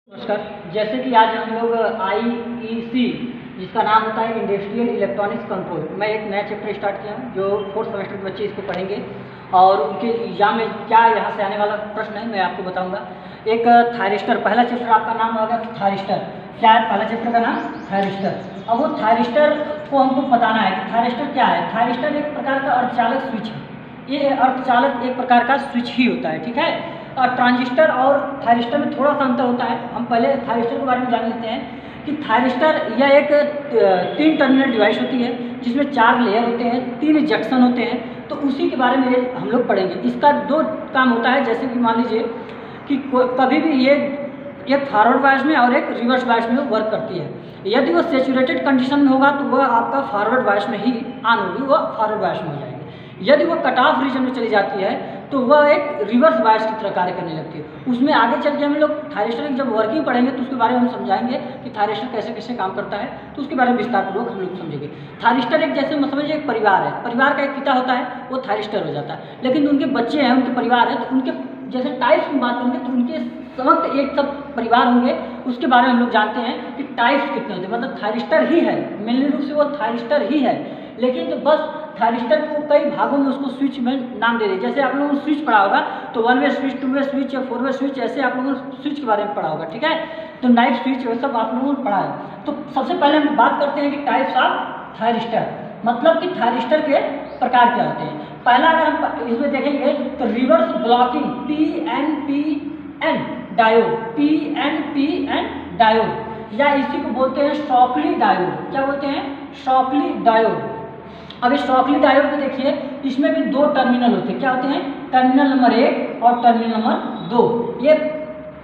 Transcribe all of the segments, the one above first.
नमस्कार। जैसे कि आज हम लोग आईईसी जिसका नाम होता है इंडस्ट्रियल इलेक्ट्रॉनिक्स कंट्रोल, मैं एक नया चैप्टर स्टार्ट किया हूँ जो 4th सेमेस्टर के बच्चे इसको पढ़ेंगे और उनके एग्जाम में क्या यहाँ से आने वाला प्रश्न है मैं आपको बताऊँगा। एक थायरिस्टर, पहला चैप्टर आपका नाम होगा थायरिस्टर। क्या है पहला चैप्टर का नाम? थायरिस्टर। अब वो थायरिस्टर को हमको बताना है कि थायरिस्टर क्या है। थायरिस्टर एक प्रकार का अर्धचालक स्विच है। ये अर्धचालक एक प्रकार का स्विच ही होता है, ठीक है। ट्रांजिस्टर और थायरिस्टर में थोड़ा सा अंतर होता है। हम पहले थायरिस्टर के बारे में जान लेते हैं कि थायरिस्टर यह एक 3 टर्मिनल डिवाइस होती है जिसमें 4 लेयर होते हैं, 3 जंक्शन होते हैं। तो उसी के बारे में हम लोग पढ़ेंगे। इसका 2 काम होता है, जैसे कि मान लीजिए कि कभी भी ये एक फॉरवर्ड बायस में और एक रिवर्स बायस में वर्क करती है। यदि वो सेचुरेटेड कंडीशन में होगा तो वह आपका फॉरवर्ड बायस में ही ऑन होगी, वह फॉरवर्ड बायस में हो जाएगी। यदि वो कट ऑफ रीजन में चली जाती है तो वह एक रिवर्स बायस की तरह कार्य करने लगती है। उसमें आगे चल के हम लोग थायरिस्टर की जब वर्किंग पढ़ेंगे तो उसके बारे में हम समझाएंगे कि थायरिस्टर कैसे कैसे काम करता है, तो उसके बारे में विस्तारपूर्वक हम लोग समझेंगे। थायरिस्टर एक जैसे समझिए एक परिवार है, परिवार का एक पिता होता है वो थायरिस्टर हो जाता है, लेकिन उनके बच्चे हैं, उनके परिवार है, तो उनके जैसे टाइप्स की बात करेंगे तो उनके समस्त एक सब परिवार होंगे। उसके बारे में हम लोग जानते हैं कि टाइप्स कितने होते हैं। मतलब थायरिस्टर ही है, मेनली रूप से वो थायरिस्टर ही है, लेकिन तो बस थायरिस्टर को कई भागों में उसको स्विच में नाम दे दें। जैसे आप लोगों ने स्विच पढ़ा होगा तो 1 वे स्विच, 2 वे स्विच या 4 वे स्विच, ऐसे आप लोगों ने स्विच के बारे में पढ़ा होगा, ठीक है। तो नाइट स्विच वो सब आप लोगों ने पढ़ा है। तो सबसे पहले हम बात करते हैं कि टाइप्स ऑफ थायरिस्टर, मतलब कि थायरिस्टर के प्रकार क्या होते हैं। पहला अगर हम इसमें देखेंगे तो reverse blocking PNPN diode, PNPN diode, या इसी को बोलते हैं शॉकली डायोड। क्या बोलते हैं? Shockley diode. अब इस शॉकली डायोड में देखिए इसमें भी 2 टर्मिनल होते हैं। क्या होते हैं? टर्मिनल नंबर 1 और टर्मिनल नंबर 2। ये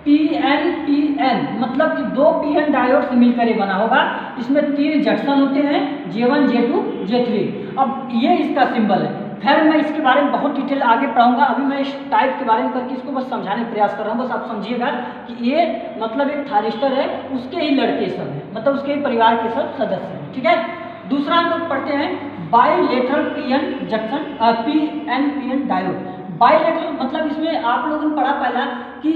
PNPN मतलब कि 2 PN डायोड से मिलकर ये बना होगा। इसमें 3 जंक्शन होते हैं, J1 J2 J3। अब ये इसका सिंबल है। फिर मैं इसके बारे में बहुत डिटेल आगे पढ़ाऊंगा। अभी मैं इस टाइप के बारे में करके इसको बस समझाने का प्रयास कर रहा हूँ। बस आप समझिएगा कि ये मतलब एक थायरिस्टर है, उसके ही लड़के सब हैं, मतलब उसके ही परिवार के सब सदस्य हैं, ठीक है। दूसरा हम लोग पढ़ते हैं bilateral PN junction, PNPN diode. Bilateral मतलब इसमें आप लोगों ने पढ़ा पहला कि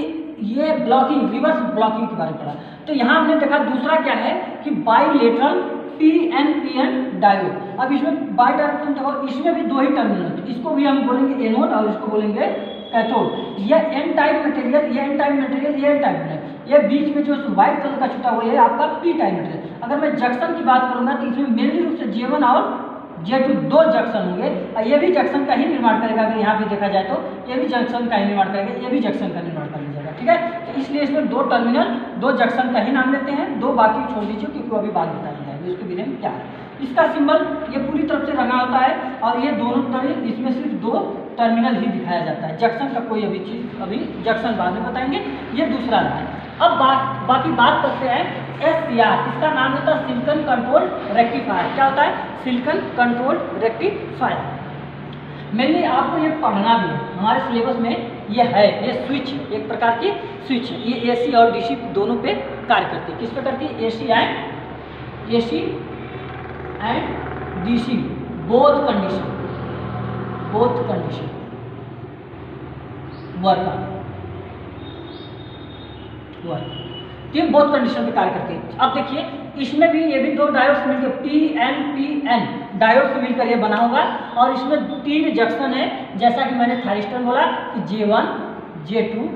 ये ब्लॉकिंग, रिवर्स ब्लॉकिंग के बारे में पढ़ा। तो यहाँ हमने देखा दूसरा क्या है कि बाइलेटरल PNPN डायोड। अब इसमें बाई डायरेक्शन देखो, इसमें भी 2 ही टर्मिनल होते, इसको भी हम बोलेंगे एनोड और इसको बोलेंगे कैथोड। ये एन टाइप मटेरियल, ये एन टाइप मटेरियल, ये एन टाइप मटेरियल। ये बीच में जो व्हाइट कलर का छुटा हुआ है आपका पी टाइप मटेरियल। अगर मैं जंक्शन की बात करूंगा तो इसमें मेनली रूप से J1 और J2 2 जंक्शन होंगे और ये भी जंक्शन का ही निर्माण करेगा। अगर यहाँ पे देखा जाए तो ये भी जंक्शन का ही निर्माण करेगा, ये भी जंक्शन का निर्माण कर लीजिएगा, ठीक है। तो इसलिए इसमें 2 टर्मिनल 2 जंक्शन का ही नाम लेते हैं, 2 बाकी छोड़ दीजिए क्योंकि वो अभी बाद में बताया जाएगा इसके बिना क्या है। इसका सिंबल ये पूरी तरफ से रंगा होता है और ये दोनों तरफ इसमें सिर्फ 2 टर्मिनल ही दिखाया जाता है। जंक्शन का कोई अभी चीज अभी जंक्शन बाद में बताएंगे। ये दूसरा है। अब बाकी बात करते हैं SCR। इसका नाम होता है सिलिकॉन कंट्रोल रेक्टिफायर। क्या होता है? Silicon control rectifier. मेनली आपको ये पढ़ना भी है, हमारे सिलेबस में ये है। ये स्विच एक प्रकार की स्विच है। ये AC और DC दोनों पे कार्य करती है। किस पे करती है? AC and DC both condition work ये बहुत कंडीशन पे कार्य करती है। अब देखिए इसमें भी ये भी 2 डायोड से मिलकर PNPN डायोड से मिलकर ये बना होगा और इसमें 3 जंक्शन है, जैसा कि मैंने थायरिस्टर बोला कि J1 J2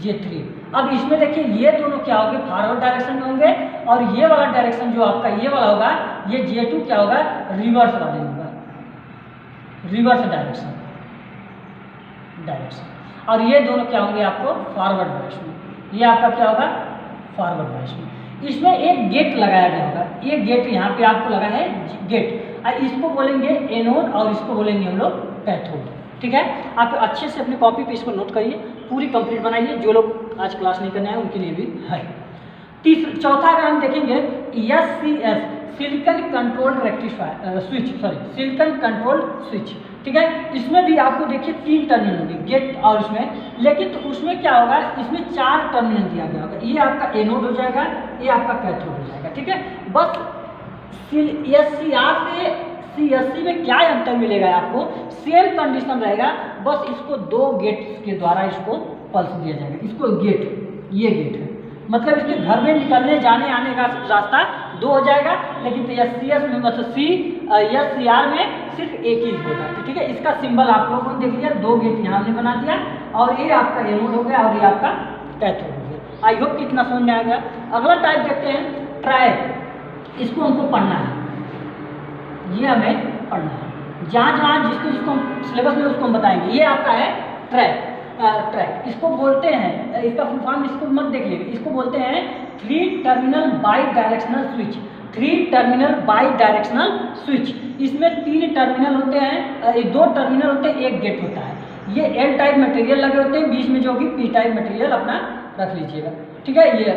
J3। अब इसमें देखिए ये दोनों क्या होंगे? फॉरवर्ड डायरेक्शन में होंगे और ये वाला डायरेक्शन जो आपका ये वाला होगा, ये J2 क्या होगा? रिवर्स वाले होगा, रिवर्स डायरेक्शन। और ये दोनों क्या होंगे आपको? Forward direction. ये आपका क्या होगा? Forward direction. इसमें एक गेट लगाया गया होगा, ये गेट यहाँ पे आपको लगा है गेट, और इसको बोलेंगे एनोड और इसको बोलेंगे हम लोग कैथोड, ठीक है। आप अच्छे से अपने कॉपी पे इसको नोट करिए, पूरी कंप्लीट बनाइए। जो लोग आज क्लास नहीं करने आए उनके लिए भी है। चौथा अगर हम देखेंगे SCS silicon control rectifier switch, silicon control switch, ठीक है। इसमें भी आपको देखिए 3 टर्मिनल होंगे, गेट और इसमें, लेकिन तो उसमें क्या होगा? इसमें 4 टर्मिनल दिया गया होगा। ये आपका एनोड हो जाएगा, ये आपका कैथोड हो जाएगा, ठीक है। बस SCR से CSC में क्या अंतर मिलेगा आपको? सेम कंडीशन रहेगा, बस इसको 2 गेट्स के द्वारा इसको पल्स दिया जाएगा। इसको गेट, ये गेट है, मतलब इसके घर में निकलने जाने आने का रास्ता 2 हो जाएगा, लेकिन तो SCS में मतलब SCR में सिर्फ एक ही होगा। तो ठीक है, इसका सिंबल आप लोगों ने देख लिया, 2 गेट यहाँ हमने बना दिया और ये आपका एनोड हो गया और ये आपका कैथोड हो गया। आई होप कि इतना समझ में आ गया। अगला टाइप देखते हैं ट्रायड। इसको हमको पढ़ना है, ये हमें पढ़ना है, जहाँ जहाँ जिसको सिलेबस में उसको हम बताएंगे। ये आपका है ट्रैक। इसको बोलते हैं, इसका फुल फॉर्म इसको मत देख लीजिए, इसको बोलते हैं 3 terminal by directional switch. 3 terminal by directional switch. इसमें 3 टर्मिनल होते हैं, 2 टर्मिनल होते हैं, 1 गेट होता है। ये N टाइप मटेरियल लगे होते हैं, बीच में जो कि P टाइप मटेरियल अपना रख लीजिएगा। ठीक है, ये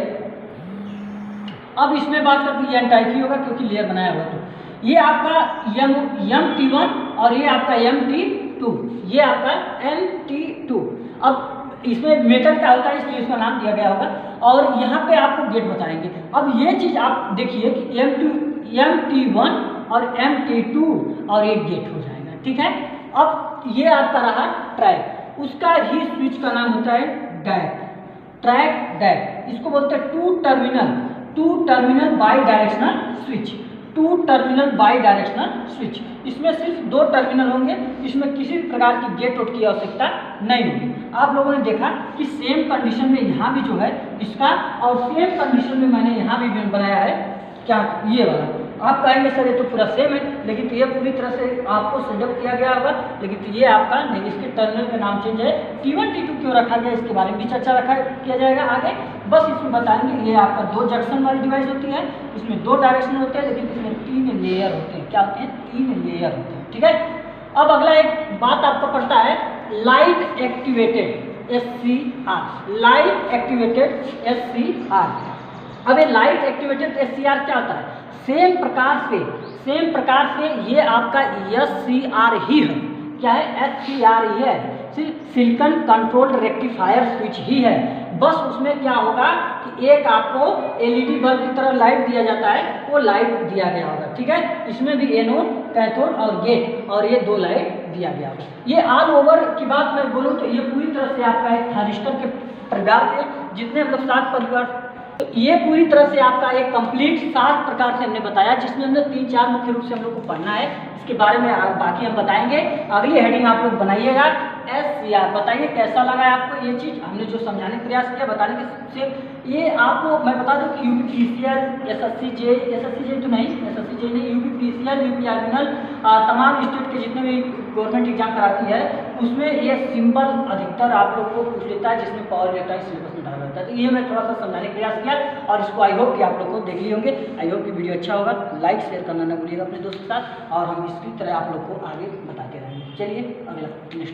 अब इसमें बात करते हैं N टाइप ही होगा क्योंकि लेयर बनाया हुआ। तो ये आपका MT1 और ये आपका MT2, ये आपका MT2। अब इसमें मेटल का होता है इसलिए इसका नाम दिया गया होगा और यहाँ पे आपको गेट बताएंगे। अब ये चीज़ आप देखिए कि MT1 और MT2 और एक गेट हो जाएगा। ठीक है, अब ये आपका रहा ट्रैक, उसका ही स्विच का नाम होता है डैक। ट्रैक डैक इसको बोलते हैं 2 terminal by directional switch. 2 terminal by directional switch. इसमें सिर्फ 2 टर्मिनल होंगे, इसमें किसी भी प्रकार की गेट आउट की आवश्यकता नहीं होगी। आप लोगों ने देखा कि सेम कंडीशन में यहाँ भी जो है इसका, और सेम कंडीशन में मैंने यहाँ भी बनाया है क्या, ये वाला। आप कहेंगे सर ये तो पूरा सेम है, लेकिन तो ये पूरी तरह से आपको सेटअप किया गया होगा, लेकिन तो ये आपका नहीं, इसके टर्मिनल का नाम चेंज है। T1 T2 क्यों रखा गया इसके बारे में भी चर्चा किया जाएगा आगे। बस इसमें बताएंगे ये आपका 2 जंक्शन वाली डिवाइस होती है, इसमें 2 डायरेक्शन होते हैं, लेकिन इसमें 3 लेयर होते हैं। क्या होते हैं? 3 लेयर होते हैं। ठीक है, अब अगला एक बात आपको पड़ता है light activated SCR। Light activated SCR। अब ये लाइट एक्टिवेटेड SCR क्या होता है? सेम प्रकार से ये आपका SCR ही है। क्या है? SCR ही है, सिर्फ सिलिकॉन कंट्रोल्ड रेक्टिफायर स्विच ही है। बस उसमें क्या होगा कि एक आपको LED बल्ब की तरह लाइट दिया जाता है, वो लाइट दिया गया होगा। ठीक है, इसमें भी एनोड, कैथोड और गेट, और ये 2 लाइट दिया गया होगा। ये ऑल ओवर की बात मैं बोलूँ तो ये पूरी तरह से आपका एक थायरिस्टर के परिवार के जितने हम लोग 7 परिवार, तो ये पूरी तरह से आपका एक कंप्लीट 7 प्रकार से हमने बताया, जिसमें हमने 3-4 मुख्य रूप से हम लोग को पढ़ना है। इसके बारे में बाकी हम बताएंगे। अगली हेडिंग आप लोग बनाइएगा SCR। बताइए कैसा लगा है आपको ये चीज़, हमने जो समझाने का प्रयास किया, बताने के से। ये आपको मैं बता दूं कि UPPCL, SSC JEE तो नहीं, SSC JEE नहीं, UPPCL, UP आर्मिनल, तमाम स्टेट के जितने भी गवर्नमेंट एग्जाम कराती है उसमें ये सिंबल अधिकतर आप लोग को पूछ लेता है, जिसमें पावर रहता है, सिलेबस में डाला रहता है। तो ये मैं थोड़ा सा समझाने का प्रयास किया और इसको आई होप कि आप लोग को देख लिए होंगे। आई होप कि वीडियो अच्छा होगा, लाइक शेयर करना ना भूलिएगा अपने दोस्त के साथ, और हम इसी तरह आप लोग को आगे बताते रहेंगे। चलिए अगला नेक्स्ट